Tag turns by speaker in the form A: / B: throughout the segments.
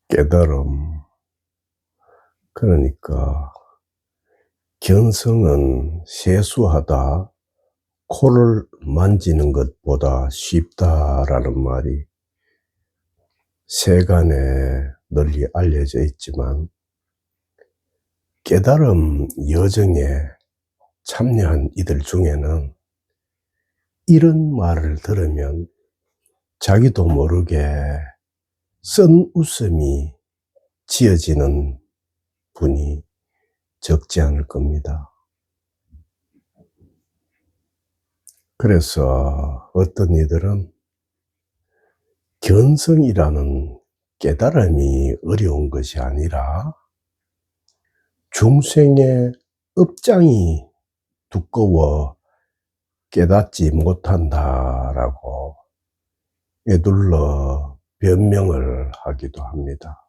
A: 깨달음. 그러니까 견성은 세수하다 코를 만지는 것보다 쉽다라는 말이 세간에 널리 알려져 있지만, 깨달음 여정에 참여한 이들 중에는 이런 말을 들으면 자기도 모르게 쓴 웃음이 지어지는 분이 적지 않을 겁니다. 그래서 어떤 이들은 견성이라는 깨달음이 어려운 것이 아니라 중생의 업장이 두꺼워 깨닫지 못한다라고 에둘러 변명을 하기도 합니다.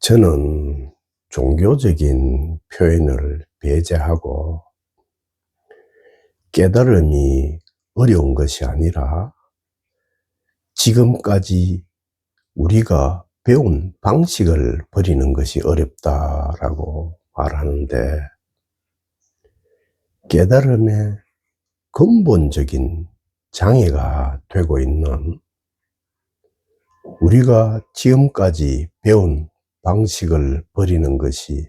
A: 저는 종교적인 표현을 배제하고 깨달음이 어려운 것이 아니라 지금까지 우리가 배운 방식을 버리는 것이 어렵다라고 말하는데, 깨달음의 근본적인 장애가 되고 있는 우리가 지금까지 배운 방식을 버리는 것이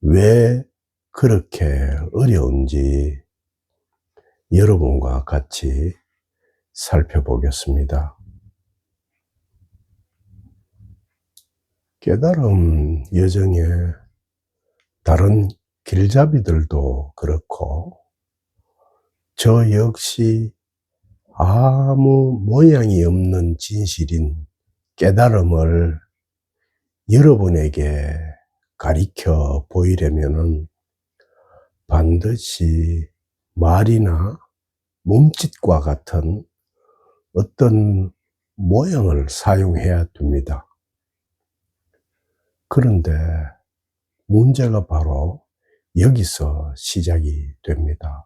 A: 왜 그렇게 어려운지 여러분과 같이 살펴보겠습니다. 깨달음 여정에 다른 길잡이들도 그렇고 저 역시 아무 모양이 없는 진실인 깨달음을 여러분에게 가리켜 보이려면은 반드시 말이나 몸짓과 같은 어떤 모양을 사용해야 됩니다. 그런데 문제가 바로 여기서 시작이 됩니다.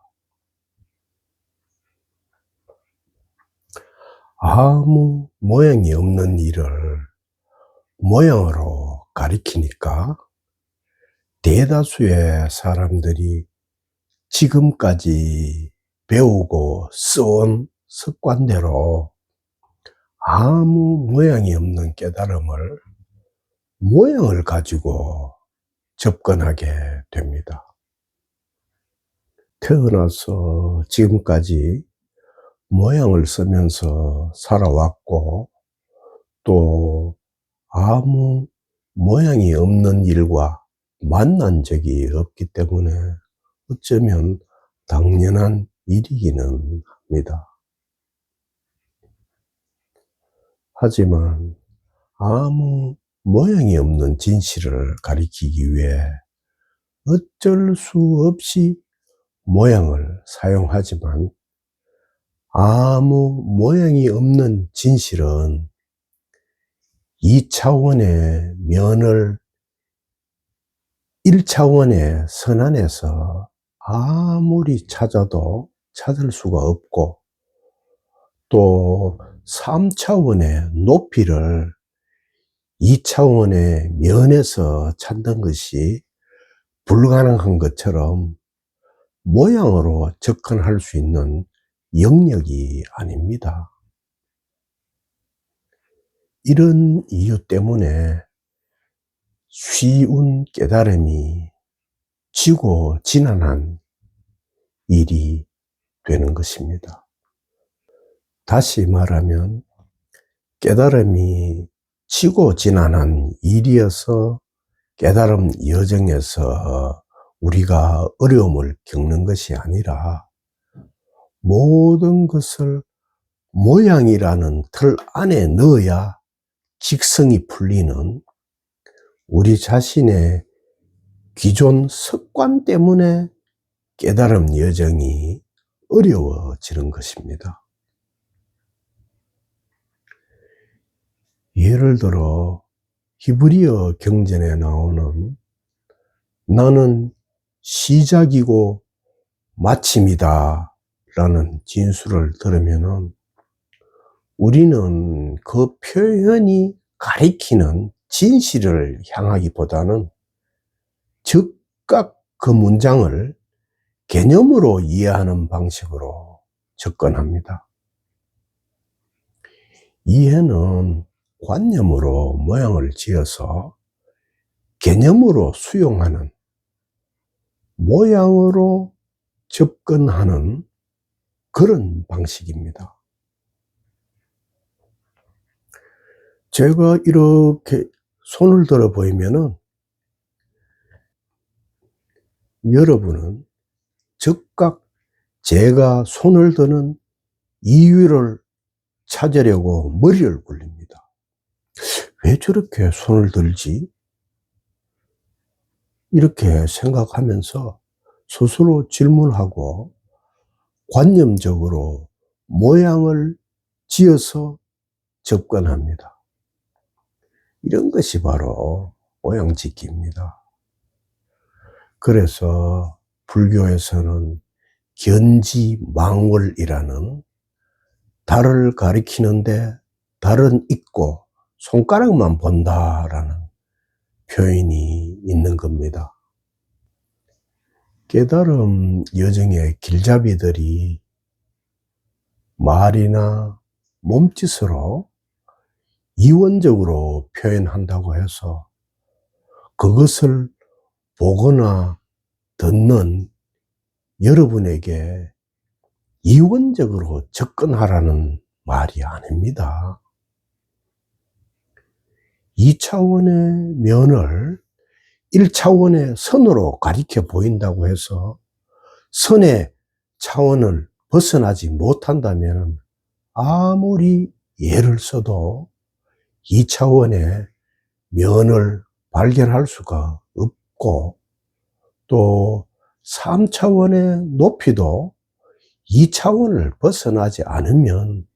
A: 아무 모양이 없는 일을 모양으로 가리키니까 대다수의 사람들이 지금까지 배우고 써온 습관대로 아무 모양이 없는 깨달음을 모양을 가지고 접근하게 됩니다. 태어나서 지금까지 모양을 쓰면서 살아왔고, 또 아무 모양이 없는 일과 만난 적이 없기 때문에 어쩌면 당연한 일이기는 합니다. 하지만 아무 모양이 없는 진실을 가리키기 위해 어쩔 수 없이 모양을 사용하지만, 아무 모양이 없는 진실은 2차원의 면을 1차원의 선 안에서 아무리 찾아도 찾을 수가 없고, 또 3차원의 높이를 2차원의 면에서 찾는 것이 불가능한 것처럼 모양으로 접근할 수 있는 영역이 아닙니다. 이런 이유 때문에 쉬운 깨달음이 지고 지난한 일이 되는 것입니다. 다시 말하면 깨달음이 지고 지난한 일이어서 깨달음 여정에서 우리가 어려움을 겪는 것이 아니라, 모든 것을 모양이라는 틀 안에 넣어야 직성이 풀리는 우리 자신의 기존 습관 때문에 깨달음 여정이 어려워지는 것입니다. 예를 들어 히브리어 경전에 나오는 나는 시작이고 마침이다 라는 진술을 들으면은 우리는 그 표현이 가리키는 진실을 향하기보다는 즉각 그 문장을 개념으로 이해하는 방식으로 접근합니다. 이해는 관념으로 모양을 지어서 개념으로 수용하는, 모양으로 접근하는 그런 방식입니다. 제가 이렇게 손을 들어 보이면은 여러분은 즉각 제가 손을 드는 이유를 찾으려고 머리를 굴립니다. 왜 저렇게 손을 들지? 이렇게 생각하면서 스스로 질문하고 관념적으로 모양을 지어서 접근합니다. 이런 것이 바로 모양짓기입니다. 그래서 불교에서는 견지망월이라는 달을 가리키는데 달은 있고 손가락만 본다라는 표현이 있는 겁니다. 깨달음 여정의 길잡이들이 말이나 몸짓으로 이원적으로 표현한다고 해서 그것을 보거나 듣는 여러분에게 이원적으로 접근하라는 말이 아닙니다. 2차원의 면을 1차원의 선으로 가리켜 보인다고 해서 선의 차원을 벗어나지 못한다면 아무리 예를 써도 2차원의 면을 발견할 수가 없고, 또 3차원의 높이도 2차원을 벗어나지 않으면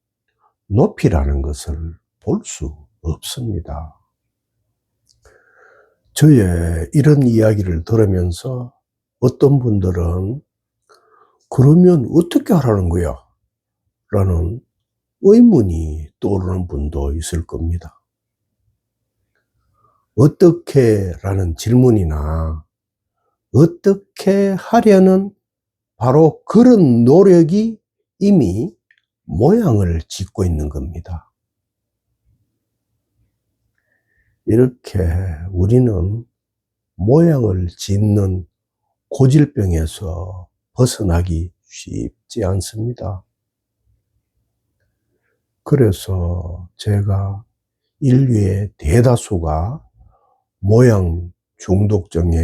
A: 높이라는 것을 볼 수 없습니다. 저의 이런 이야기를 들으면서 어떤 분들은 그러면 어떻게 하라는 거야? 라는 의문이 떠오르는 분도 있을 겁니다. 어떻게 라는 질문이나 어떻게 하려는 바로 그런 노력이 이미 모양을 짓고 있는 겁니다. 이렇게 우리는 모양을 짓는 고질병에서 벗어나기 쉽지 않습니다. 그래서 제가 인류의 대다수가 모양 중독증에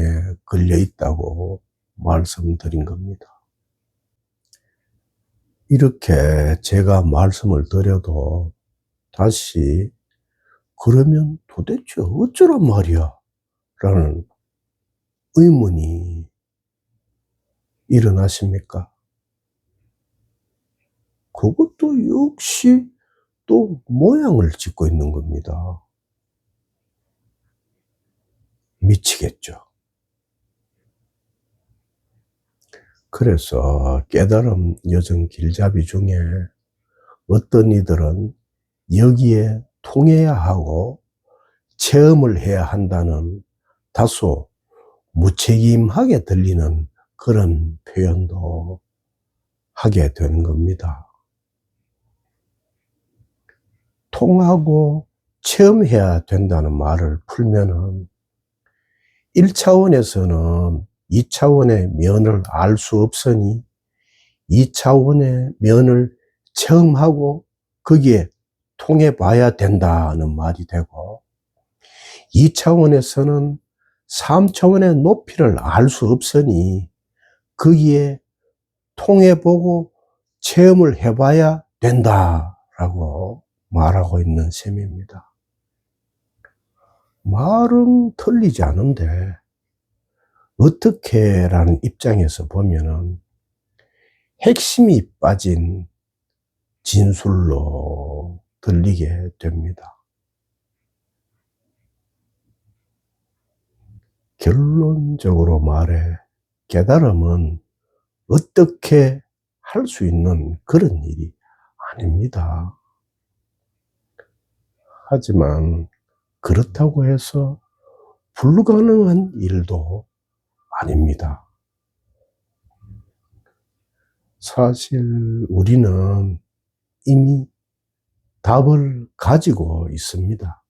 A: 걸려 있다고 말씀드린 겁니다. 이렇게 제가 말씀을 드려도 다시 그러면 도대체 어쩌란 말이야? 라는 의문이 일어나십니까? 그것도 역시 또 모양을 짓고 있는 겁니다. 미치겠죠. 그래서 깨달음 여정 길잡이 중에 어떤 이들은 여기에 통해야 하고 체험을 해야 한다는 다소 무책임하게 들리는 그런 표현도 하게 되는 겁니다. 통하고 체험해야 된다는 말을 풀면은 1차원에서는 2차원의 면을 알 수 없으니 2차원의 면을 체험하고 거기에 통해 봐야 된다는 말이 되고, 2차원에서는 3차원의 높이를 알 수 없으니 거기에 통해 보고 체험을 해봐야 된다라고 말하고 있는 셈입니다. 말은 틀리지 않은데 어떻게 라는 입장에서 보면은 핵심이 빠진 진술로 들리게 됩니다. 결론적으로 말해 깨달음은 어떻게 할 수 있는 그런 일이 아닙니다. 하지만 그렇다고 해서 불가능한 일도 아닙니다. 사실 우리는 이미 답을 가지고 있습니다.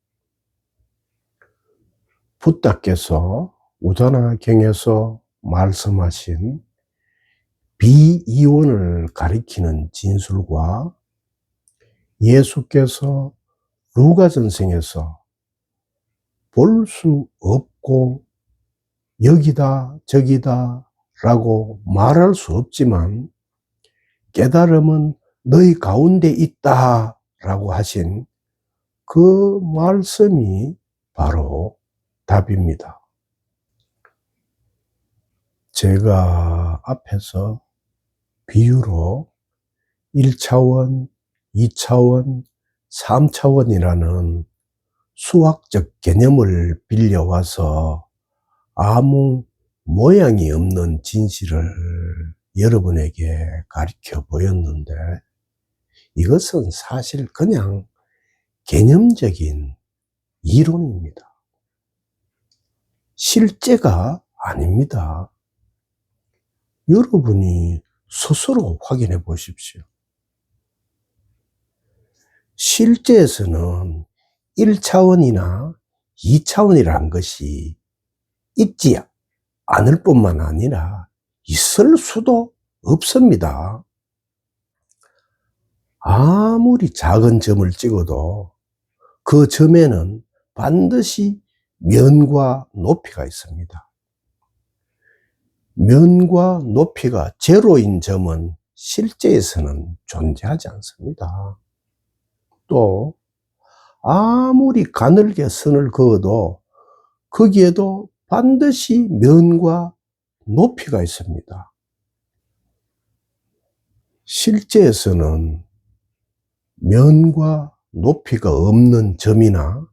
A: 부다께서 우다나경에서 말씀하신 비이혼을 가리키는 진술과 예수께서 루가전생에서 볼 수 없고 여기다 저기다 라고 말할 수 없지만 깨달음은 너희 가운데 있다 라고 하신 그 말씀이 바로 답입니다. 제가 앞에서 비유로 1차원, 2차원, 3차원이라는 수학적 개념을 빌려와서 아무 모양이 없는 진실을 여러분에게 가르쳐 보였는데 이것은 사실 그냥 개념적인 이론입니다. 실제가 아닙니다. 여러분이 스스로 확인해 보십시오. 실제에서는 1차원이나 2차원이라는 것이 있지 않을 뿐만 아니라 있을 수도 없습니다. 아무리 작은 점을 찍어도 그 점에는 반드시 면과 높이가 있습니다. 면과 높이가 제로인 점은 실제에서는 존재하지 않습니다. 또 아무리 가늘게 선을 그어도 거기에도 반드시 면과 높이가 있습니다. 실제에서는 면과 높이가 없는 점이나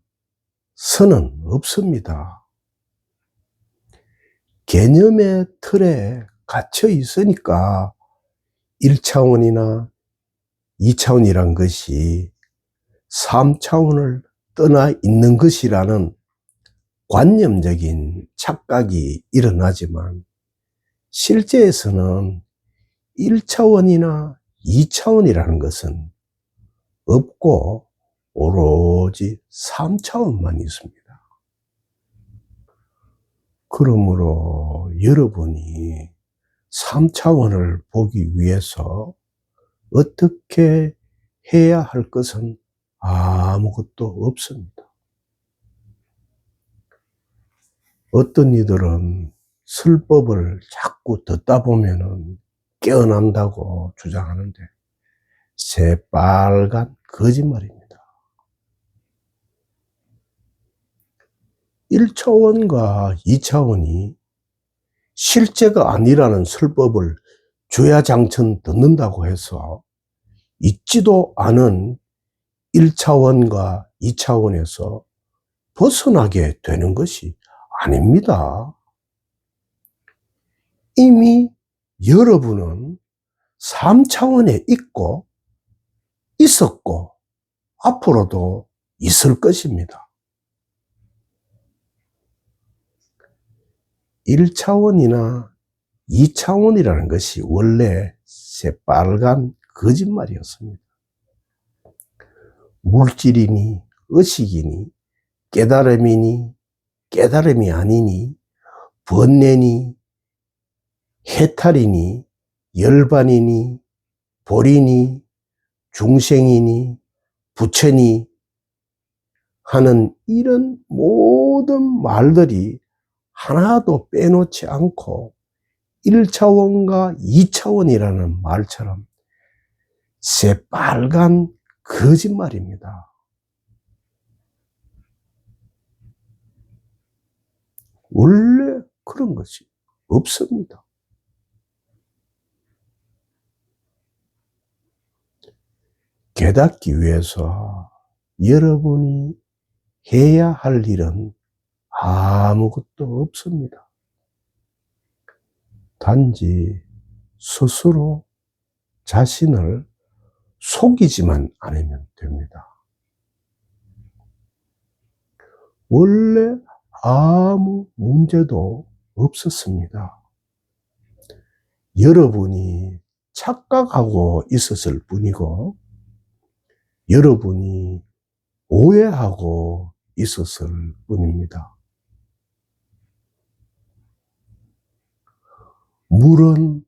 A: 선은 없습니다. 개념의 틀에 갇혀 있으니까 1차원이나 2차원이란 것이 3차원을 떠나 있는 것이라는 관념적인 착각이 일어나지만 실제에서는 1차원이나 2차원이라는 것은 없고 오로지 3차원만 있습니다. 그러므로 여러분이 3차원을 보기 위해서 어떻게 해야 할 것은 아무것도 없습니다. 어떤 이들은 설법을 자꾸 듣다 보면은 깨어난다고 주장하는데 새빨간 거짓말입니다. 1차원과 2차원이 실제가 아니라는 설법을 주야장천 듣는다고 해서 있지도 않은 1차원과 2차원에서 벗어나게 되는 것이 아닙니다. 이미 여러분은 3차원에 있고 있었고 앞으로도 있을 것입니다. 1차원이나 2차원이라는 것이 원래 새빨간 거짓말이었습니다. 물질이니 의식이니 깨달음이니 깨달음이 아니니 번뇌니 해탈이니 열반이니 보리니 중생이니 부처니 하는 이런 모든 말들이 하나도 빼놓지 않고 1차원과 2차원이라는 말처럼 새빨간 거짓말입니다. 원래 그런 것이 없습니다. 깨닫기 위해서 여러분이 해야 할 일은 아무것도 없습니다. 단지 스스로 자신을 속이지만 않으면 됩니다. 원래 아무 문제도 없었습니다. 여러분이 착각하고 있었을 뿐이고, 여러분이 오해하고 있었을 뿐입니다. 물은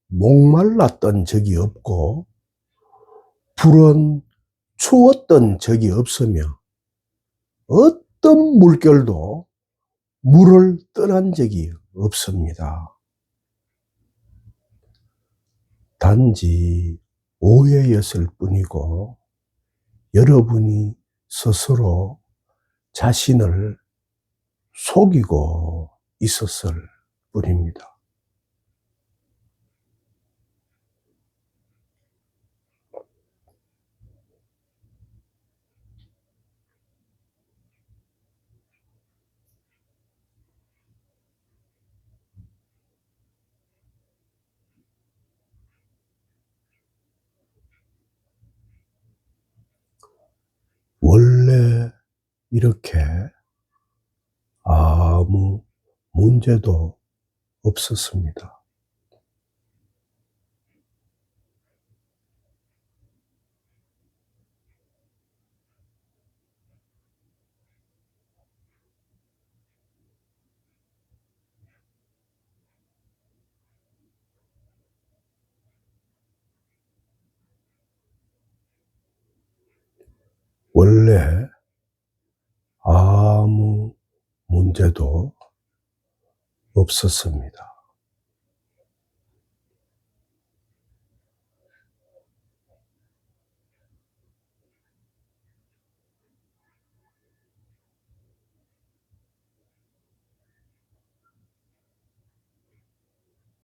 A: 목말랐던 적이 없고, 불은 추웠던 적이 없으며, 어떤 물결도 물을 떠난 적이 없습니다. 단지 오해였을 뿐이고, 여러분이 스스로 자신을 속이고 있었을 뿐입니다. 원래 이렇게 아무 문제도 없었습니다. 원래 아무 문제도 없었습니다.